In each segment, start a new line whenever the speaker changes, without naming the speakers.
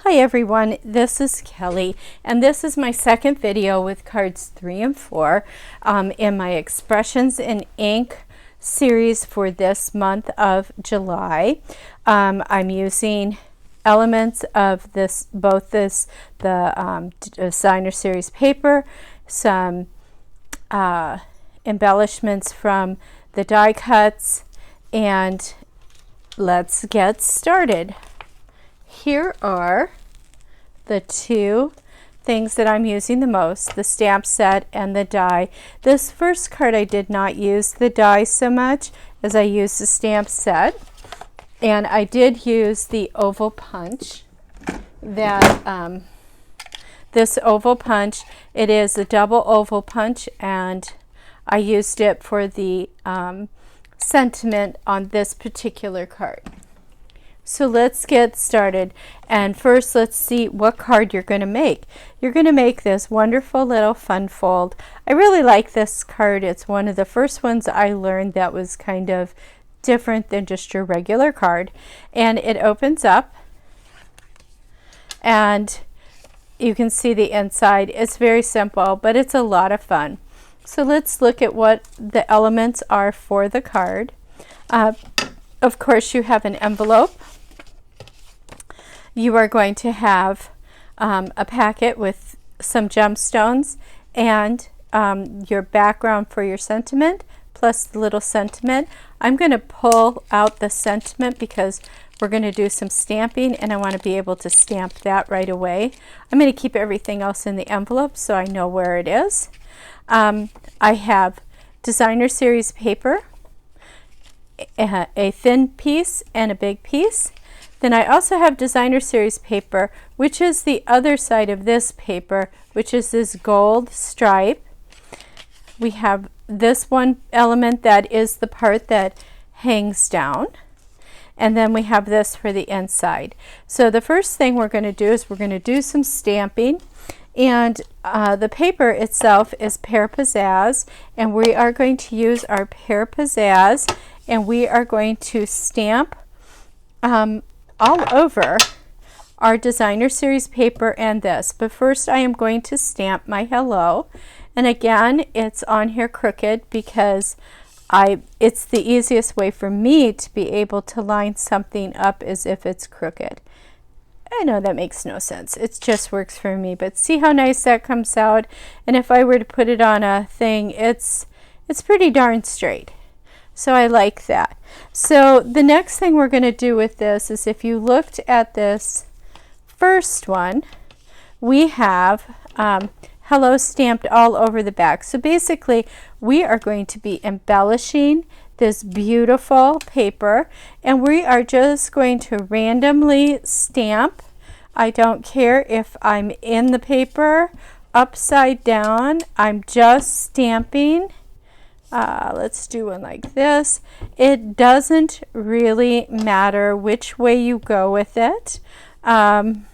Hi everyone, this is Kelly, and this is my second video with cards 3 and 4 in my Expressions in Ink series for this month of July. I'm using elements of the designer series paper, some embellishments from the die cuts, and let's get started. Here are the two things that I'm using the most, the stamp set and the die. This first card I did not use the die so much as I used the stamp set, and I did use the oval punch. This oval punch, it is a double oval punch, and I used it for the sentiment on this particular card. So let's get started, and first let's see what card you're going to make. You're going to make this wonderful little fun fold. I really like this card. It's one of the first ones I learned that was kind of different than just your regular card, and it opens up and you can see the inside. It's very simple, but it's a lot of fun. So let's look at what the elements are for the card. Of course, you have an envelope. You are going to have a packet with some gemstones and your background for your sentiment, plus the little sentiment. I'm going to pull out the sentiment because we're going to do some stamping, and I want to be able to stamp that right away. I'm going to keep everything else in the envelope so I know where it is. I have designer series paper, a thin piece and a big piece. Then I also have designer series paper, which is the other side of this paper, which is this gold stripe. We have this one element that is the part that hangs down, and then we have this for the inside. So the first thing we're going to do is we're going to do some stamping, and the paper itself is Pear Pizzazz, and we are going to use our Pear Pizzazz, and we are going to stamp all over our designer series paper and this. But first I am going to stamp my hello, and again it's on here crooked because it's the easiest way for me to be able to line something up as if it's crooked. I know that makes no sense. It just works for me, but see how nice that comes out. And if I were to put it on a thing, it's pretty darn straight. So I like that. So the next thing we're going to do with this is, if you looked at this first one, we have hello stamped all over the back. So basically we are going to be embellishing this beautiful paper, and we are just going to randomly stamp. I don't care if I'm in the paper upside down. I'm just stamping. Let's do one like this. It doesn't really matter which way you go with it. And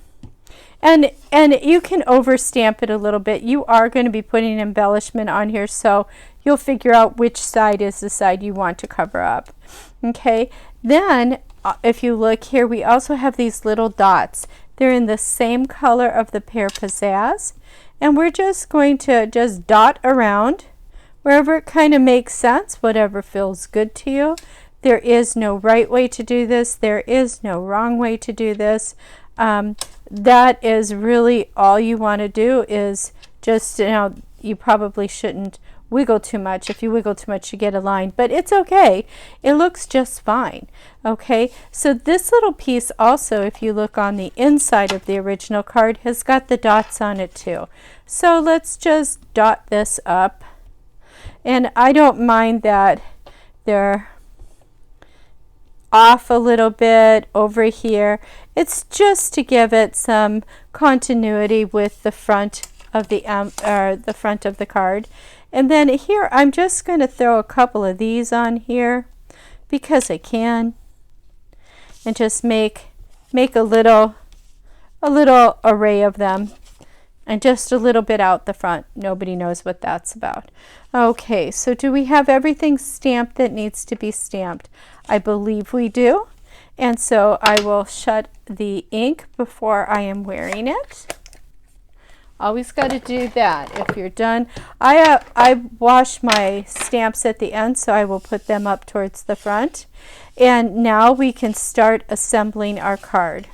you can overstamp it a little bit. You are going to be putting embellishment on here, so you'll figure out which side is the side you want to cover up. Okay, then if you look here, we also have these little dots. They're in the same color of the Pear Pizzazz, and we're just going to just dot around wherever it kind of makes sense, whatever feels good to you. There is no right way to do this. There is no wrong way to do this. That is really all you want to do, is just, you probably shouldn't wiggle too much. If you wiggle too much, you get a line, but it's okay. It looks just fine. Okay, so this little piece also, if you look on the inside of the original card, has got the dots on it too. So let's just dot this up. And I don't mind that they're off a little bit over here. It's just to give it some continuity with the front of the front of the card. And then here I'm just going to throw a couple of these on here because I can, and just make a little array of them. And just a little bit out the front. Nobody knows what that's about. Okay, so do we have everything stamped that needs to be stamped? I believe we do. And so I will shut the ink before I am wearing it. Always got to do that. If you're done, I wash my stamps at the end, so I will put them up towards the front. And now we can start assembling our card.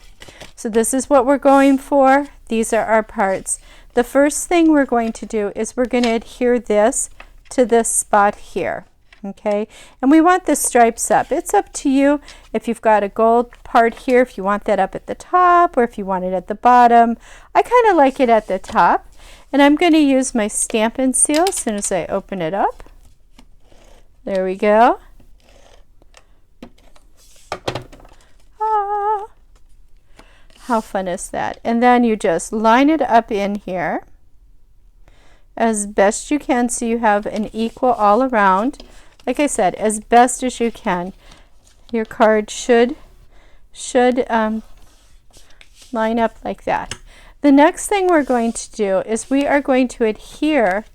So this is what we're going for. These are our parts. The first thing we're going to do is we're going to adhere this to this spot here. Okay, and we want the stripes up. It's up to you if you've got a gold part here, if you want that up at the top or if you want it at the bottom. I kind of like it at the top. And I'm going to use my Stampin' Seal as soon as I open it up. There we go. Ah, how fun is that? And then you just line it up in here as best you can so you have an equal all around. Like I said, as best as you can. Your card should line up like that. The next thing we're going to do is we are going to adhere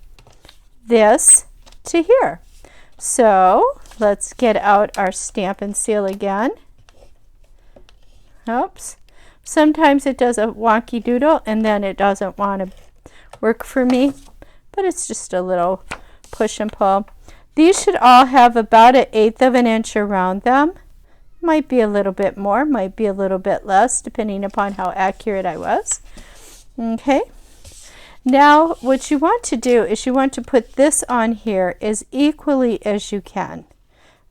this to here. So let's get out our Stampin' Seal again. Oops. Sometimes it does a wonky doodle and then it doesn't want to work for me, but it's just a little push and pull. These should all have about 1/8 of an inch around them. Might be a little bit more, might be a little bit less, depending upon how accurate I was. Okay. Now, what you want to do is you want to put this on here as equally as you can.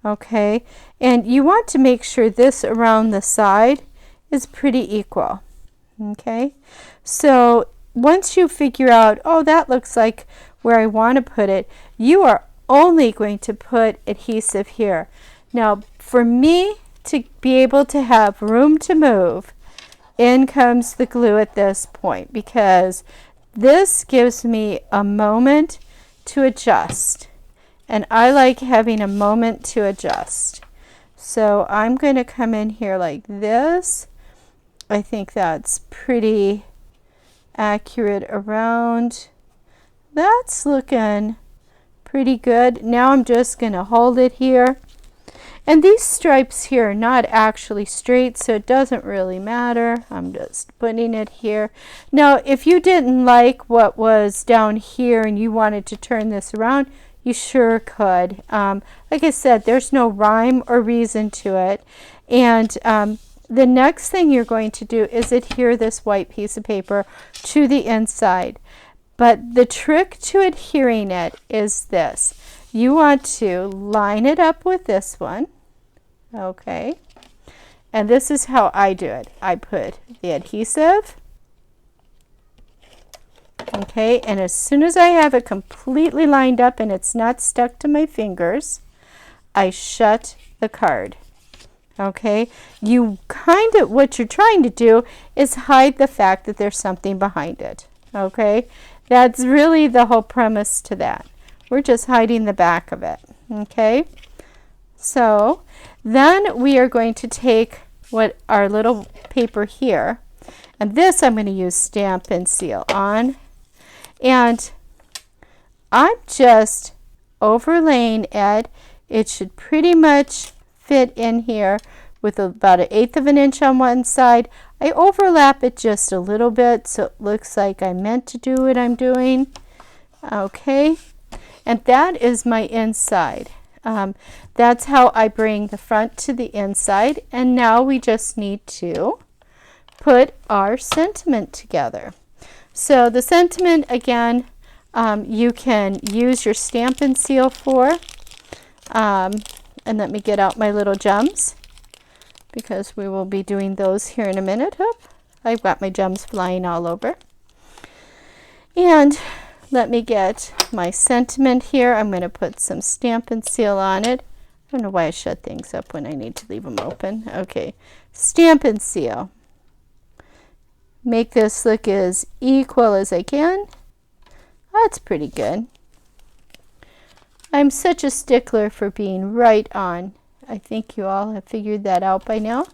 Okay. And you want to make sure this around the side is pretty equal. Okay. So once you figure out, oh, that looks like where I want to put it, you are only going to put adhesive here. Now, for me to be able to have room to move, in comes the glue at this point, because this gives me a moment to adjust. And I like having a moment to adjust. So I'm going to come in here like this. I think that's pretty accurate around. That's looking pretty good. Now I'm just going to hold it here. And these stripes here are not actually straight, so it doesn't really matter. I'm just putting it here. Now, if you didn't like what was down here and you wanted to turn this around, you sure could. Like I said, there's no rhyme or reason to it. And the next thing you're going to do is adhere this white piece of paper to the inside. But the trick to adhering it is this. You want to line it up with this one. Okay. And this is how I do it. I put the adhesive. Okay. And as soon as I have it completely lined up and it's not stuck to my fingers, I shut the card. Okay. You kind of, what you're trying to do is hide the fact that there's something behind it. Okay. That's really the whole premise to that. We're just hiding the back of it. Okay. So then we are going to take what our little paper here, and this I'm going to use Stampin' Seal on, and I'm just overlaying it. It should pretty much fit in here with about 1/8 of an inch on one side. I overlap it just a little bit so it looks like I meant to do what I'm doing. Okay, and that is my inside. That's how I bring the front to the inside, and now we just need to put our sentiment together. So the sentiment, again, you can use your Stampin' Seal for, and let me get out my little gems, because we will be doing those here in a minute. Oop, I've got my gems flying all over. And let me get my sentiment here. I'm going to put some Stampin' Seal on it. I don't know why I shut things up when I need to leave them open. Okay, Stampin' Seal. Make this look as equal as I can. That's pretty good. I'm such a stickler for being right on. I think you all have figured that out by now.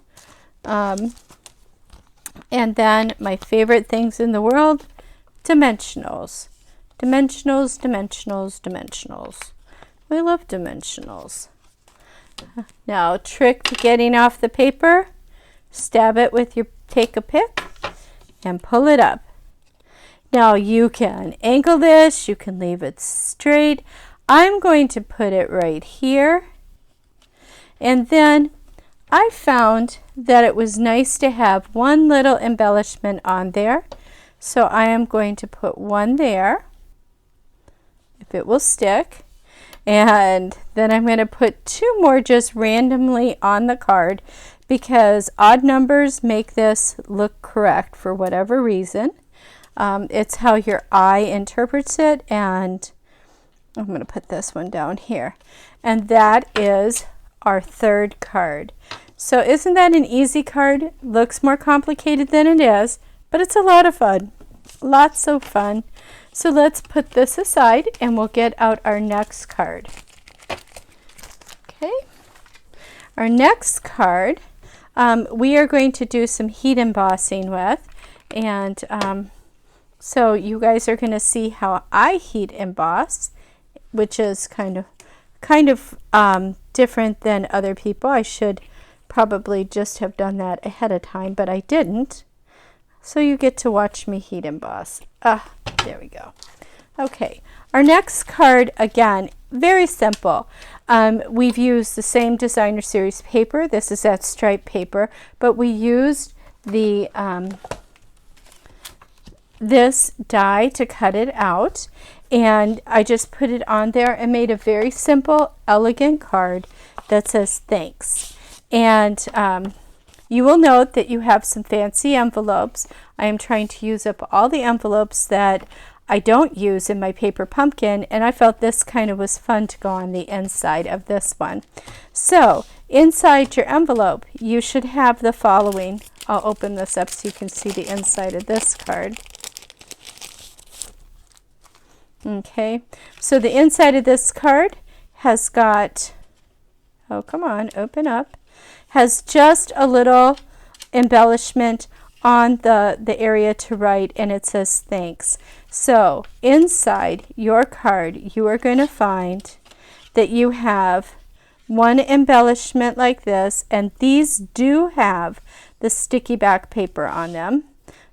And then my favorite things in the world, dimensionals. Dimensionals, dimensionals, dimensionals. We love dimensionals. Now, trick to getting off the paper, stab it with your, take a pick and pull it up. Now you can angle this, you can leave it straight. I'm going to put it right here. And then I found that it was nice to have one little embellishment on there. So I am going to put one there, if it will stick. And then I'm going to put two more just randomly on the card because odd numbers make this look correct for whatever reason. It's how your eye interprets it, and I'm going to put this one down here. And that is our third card. So isn't that an easy card? Looks more complicated than it is, but it's a lot of fun. Lots of fun. So let's put this aside and we'll get out our next card. Okay. Our next card we are going to do some heat embossing with, and so you guys are going to see how I heat emboss, which is kind of different than other people. I should probably just have done that ahead of time, but I didn't. So you get to watch me heat emboss. There we go. Okay, our next card, again, very simple. We've used the same designer series paper. This is that striped paper, but we used the this die to cut it out, and I just put it on there and made a very simple, elegant card that says thanks. And you will note that you have some fancy envelopes. I am trying to use up all the envelopes that I don't use in my paper pumpkin, and I felt this kind of was fun to go on the inside of this one. So inside your envelope you should have the following. I'll open this up so you can see the inside of this card. Okay, so the inside of this card has got, oh come on, open up, has just a little embellishment on the area to write, and it says thanks. So inside your card you are going to find that you have one embellishment like this, and these do have the sticky back paper on them,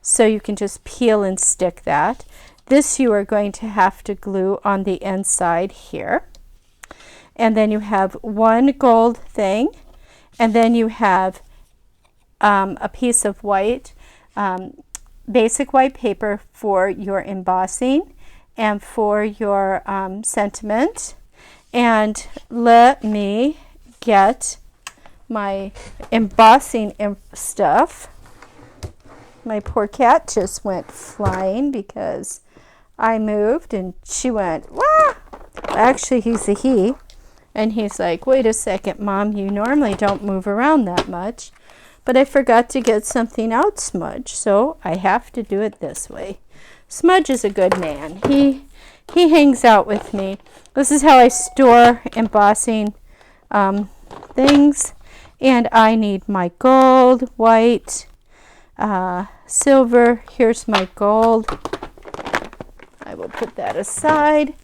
so you can just peel and stick that. This you are going to have to glue on the inside here. And then you have one gold thing, and then you have a piece of white, basic white paper for your embossing and for your sentiment. And let me get my embossing stuff. My poor cat just went flying because I moved and she went, wah! Actually, he's a he. And he's like, wait a second, Mom, you normally don't move around that much. But I forgot to get something out, Smudge, so I have to do it this way. Smudge is a good man. He hangs out with me. This is how I store embossing things. And I need my gold, white, silver. Here's my gold. I will put that aside.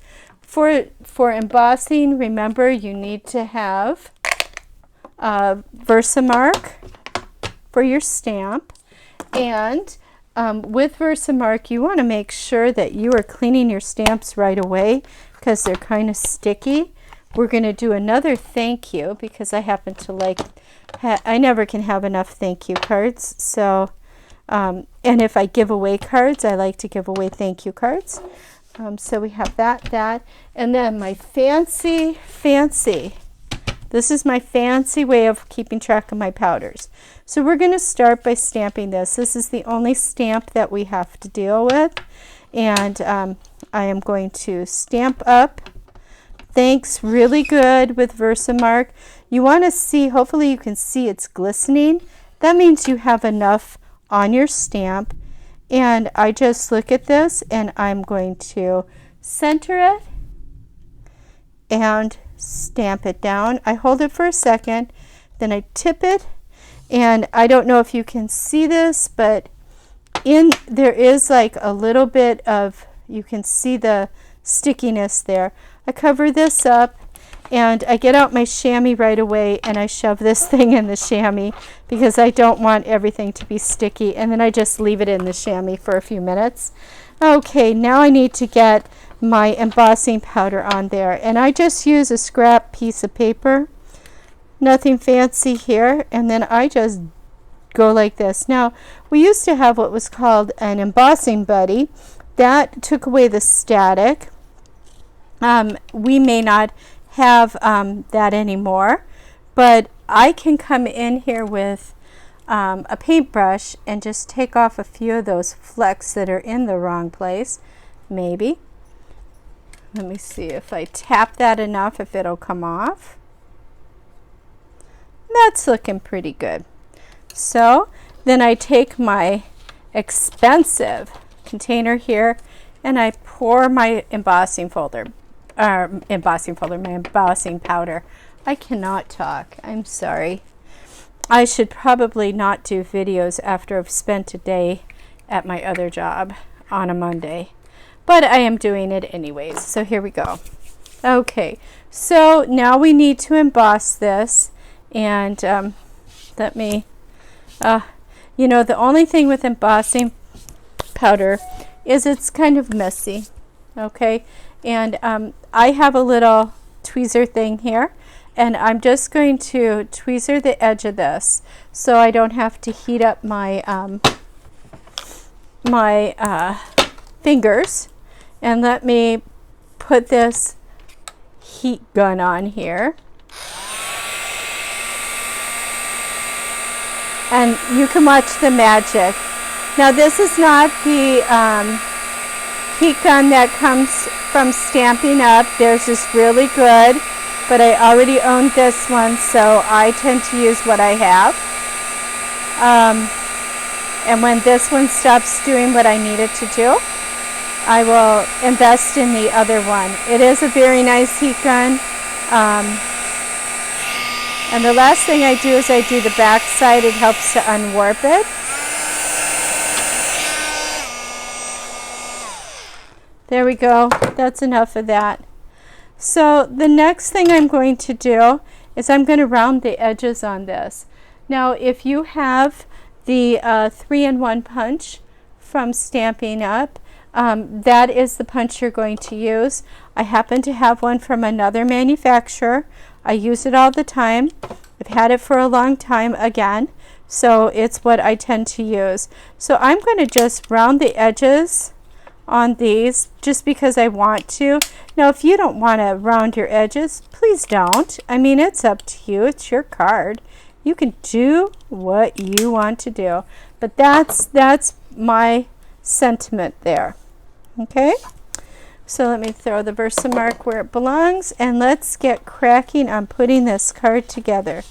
For embossing, remember you need to have Versamark for your stamp. And with Versamark, you want to make sure that you are cleaning your stamps right away because they're kind of sticky. We're going to do another thank you because I happen to like, I never can have enough thank you cards. So, and if I give away cards, I like to give away thank you cards. So we have that, and then my fancy, this is my fancy way of keeping track of my powders. So we're going to start by stamping this. This is the only stamp that we have to deal with, and I am going to stamp up thanks really good with Versamark. You want to see, hopefully you can see it's glistening. That means you have enough on your stamp. And I just look at this and I'm going to center it and stamp it down. I hold it for a second, then I tip it, and I don't know if you can see this, but there is like a little bit of, you can see the stickiness there. I cover this up And I get out my chamois right away and I shove this thing in the chamois because I don't want everything to be sticky, and then I just leave it in the chamois for a few minutes. Okay, now I need to get my embossing powder on there, and I just use a scrap piece of paper, nothing fancy here, and then I just go like this. Now, we used to have what was called an embossing buddy. That took away the static. We may not have that anymore, but I can come in here with a paintbrush and just take off a few of those flecks that are in the wrong place. Maybe. Let me see if I tap that enough, if it'll come off. That's looking pretty good. So then I take my expensive container here and I pour my embossing powder. My embossing powder. I cannot talk. I'm sorry. I should probably not do videos after I've spent a day at my other job on a Monday. But I am doing it anyways. So here we go. Okay. So now we need to emboss this. And let me, you know, the only thing with embossing powder is it's kind of messy. Okay. And I have a little tweezer thing here, and I'm just going to tweezer the edge of this so I don't have to heat up my fingers. And let me put this heat gun on here. And you can watch the magic. Now this is not the heat gun that comes from Stampin' Up. Theirs is really good, but I already owned this one, so I tend to use what I have. And when this one stops doing what I need it to do, I will invest in the other one. It is a very nice heat gun. And the last thing I do is I do the back side. It helps to unwarp it. There we go. That's enough of that. So the next thing I'm going to do is I'm going to round the edges on this. Now, if you have the 3-in-1 punch from Stampin' Up, that is the punch you're going to use. I happen to have one from another manufacturer. I use it all the time. I've had it for a long time again, so it's what I tend to use. So I'm going to just round the edges on these just because I want to. Now, if you don't want to round your edges, please don't. I mean, it's up to you. It's your card. You can do what you want to do. But that's my sentiment there. Okay? So let me throw the Versamark where it belongs, and let's get cracking on putting this card together.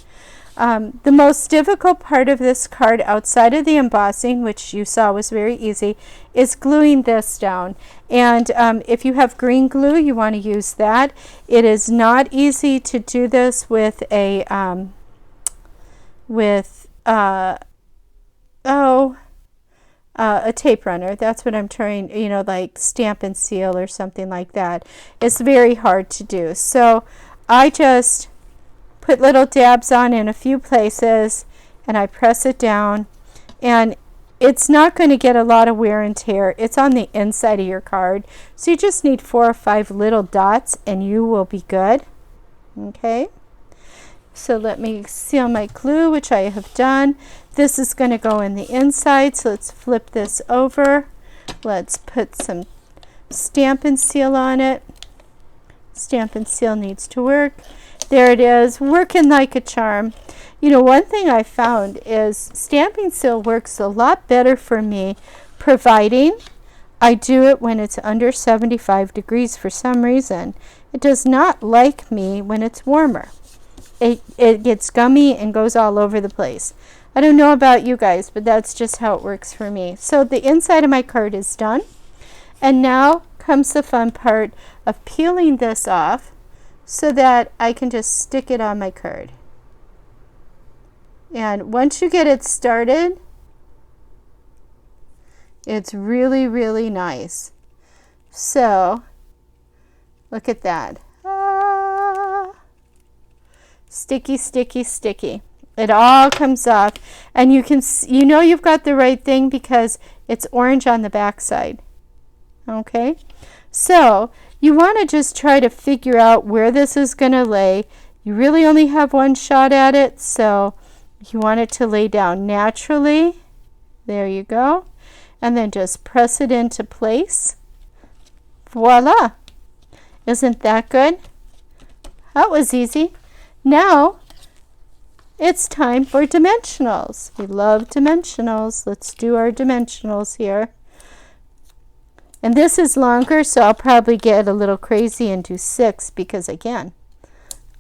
The most difficult part of this card outside of the embossing, which you saw was very easy, is gluing this down. And if you have green glue, you want to use that. It is not easy to do this with a tape runner. That's what I'm trying, you know, like stamp and seal or something like that. It's very hard to do. So I just put little dabs on in a few places and I press it down, and it's not going to get a lot of wear and tear. It's on the inside of your card. So you just need 4 or 5 little dots and you will be good. Okay. So let me seal my glue, which I have done. This is going to go in the inside, so let's flip this over. Let's put some stamp and seal on it. Stamp and seal needs to work. There it is, working like a charm. You know, one thing I found is stamping seal works a lot better for me, providing I do it when it's under 75 degrees for some reason. It does not like me when it's warmer. It gets gummy and goes all over the place. I don't know about you guys, but that's just how it works for me. So the inside of my card is done. And now comes the fun part of peeling this off so that I can just stick it on my card. And once you get it started, it's really, really nice. So look at that. Sticky, sticky, sticky. It all comes off, and you know you've got the right thing because it's orange on the back side. Okay, so you want to just try to figure out where this is going to lay. You really only have one shot at it, so you want it to lay down naturally. There you go. And then just press it into place. Voila! Isn't that good? That was easy. Now it's time for dimensionals. We love dimensionals. Let's do our dimensionals here. And this is longer, so I'll probably get a little crazy and do 6 because, again,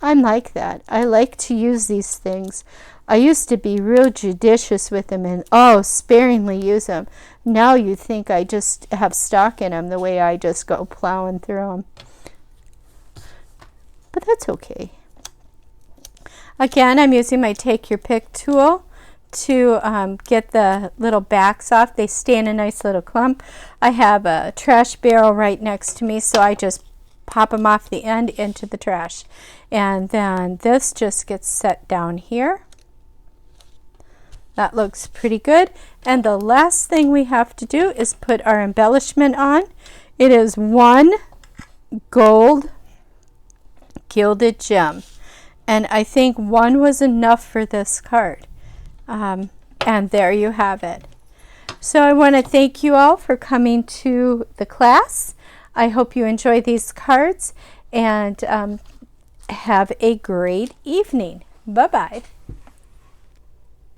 I'm like that. I like to use these things. I used to be real judicious with them and, sparingly use them. Now you think I just have stock in them the way I just go plowing through them. But that's okay. Again, I'm using my Take Your Pick tool to get the little backs off. They stay in a nice little clump. I have a trash barrel right next to me, so I just pop them off the end into the trash. And then this just gets set down here. That looks pretty good. And the last thing we have to do is put our embellishment on. It is 1 gold gilded gem. And I think 1 was enough for this card. And there you have it. So I want to thank you all for coming to the class. I hope you enjoy these cards and have a great evening. Bye-bye.